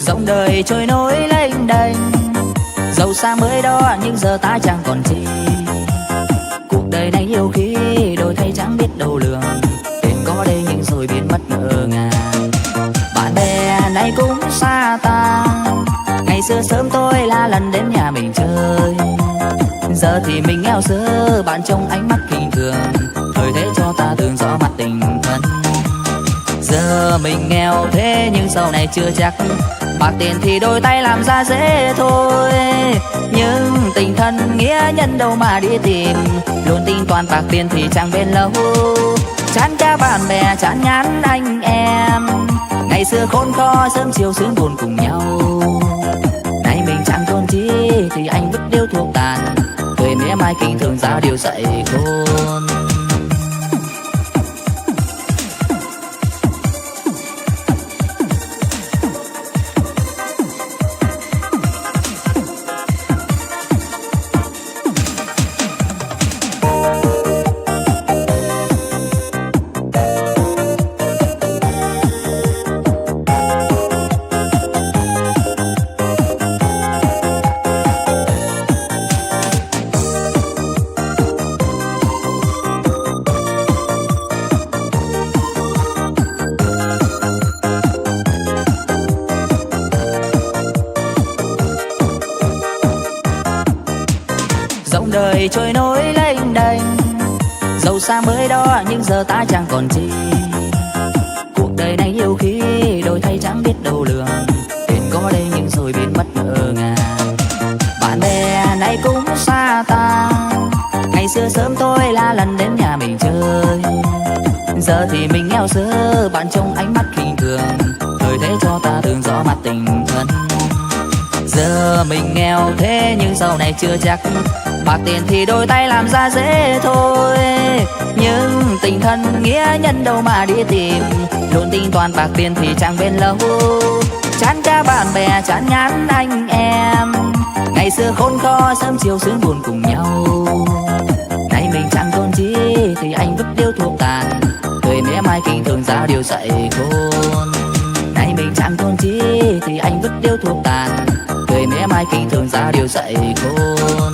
Dòng đời trôi nổi lênh đênh, dẫu xa mới đó nhưng giờ ta chẳng còn chi. Cuộc đời này nhiều khi đổi thay chẳng biết đâu lường, đến có đây nhưng rồi biến mất ngỡ ngàng. Bạn bè nay cũng xa ta, ngày xưa sớm tôi là lần đến nhà mình chơi. Giờ thì mình nghèo sơ, bạn trong ánh mắt khinh thường, thời thế cho ta tưởng rõ mặt tình thân. Giờ mình nghèo thế nhưng sau này chưa chắc, bạc tiền thì đôi tay làm ra dễ thôi. Nhưng tình thân nghĩa nhân đâu mà đi tìm, luôn tính toán bạc tiền thì chẳng bền lâu. Chán cả bạn bè chán ngán anh em, ngày xưa khốn khó sớm chiều sướng buồn cùng nhau. Nay mình chẳng còn chi thì anh vứt điếu thuốc tàn, người mỉa mai kinh thường ra điều dạy khôn. Dòng đời trôi nổi lênh đênh, dẫu xa mới đó nhưng giờ ta chẳng còn chi. Cuộc đời này nhiều khi đổi thay chẳng biết đâu lường, đến có đây nhưng rồi biến mất ngỡ ngàng. Bạn bè nay cũng xa ta, ngày xưa sớm tôi là lần đến nhà mình chơi. Giờ thì mình nghèo sơ, bạn trong ánh mắt khinh thường, thời thế cho ta tưởng rõ mặt tình thân. Giờ mình nghèo thế nhưng sau này chưa chắc, bạc tiền thì đôi tay làm ra dễ thôi. Nhưng tình thân nghĩa nhân đâu mà đi tìm, luôn tính toán bạc tiền thì chẳng bền lâu. Chán cả bạn bè chán ngán anh em, ngày xưa khốn khó sớm chiều sướng buồn cùng nhau. Nay mình chẳng còn chi thì anh vứt điếu thuốc tàn, người mỉa mai kinh thường ra điều dạy khôn. Nay mình chẳng còn chi thì anh vứt điếu thuốc tàn, người mỉa mai kinh thường ra điều dạy khôn.